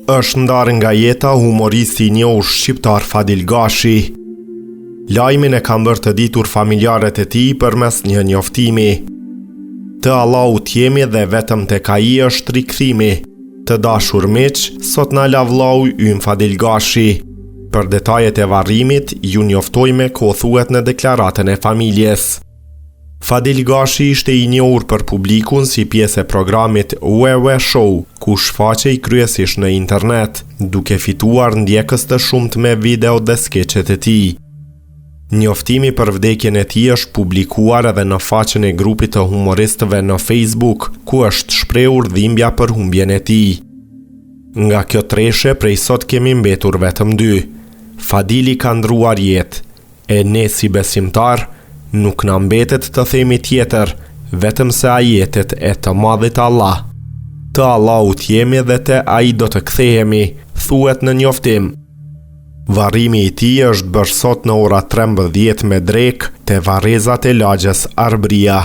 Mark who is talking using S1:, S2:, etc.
S1: është ndarë nga jeta humoristi i njohur shqiptar Fadil Gashi. Lajmin e kanë bërë të ditur familjarët e tij përmes një njoftimi. Të Allahut jemi dhe vetëm tek ai është rikthimi. Të dashur miq, sot na la vllau ynë Fadil Gashi. Për detajet e varrimit, ju njoftojmë ku thuhet në deklaratën e familjes. Fadil Gashi ishte i njohur për publikun si pjesë e programit Wewe Show, ku shfaqej kryesisht në internet, duke fituar ndjekës të shumtë me video dhe skeqet e tij. Njoftimi për vdekjen e tij është publikuar edhe në faqen e grupit të humoristëve në Facebook, ku është shprehur dhimbja për humbjen e tij. Nga kjo treshe, prej sot kemi mbetur vetëm dy. Fadili ka ndruar jetë, e ne si besimtar nuk na mbetet të themi tjetër, vetëm se ajetet e të madhit Allah. Të Allahut jemi dhe te ai do të kthehemi, thuhet në njoftim. Varrimi i tij është bërë sot në ora 13 me drek te varrezat e lagjes Arbria.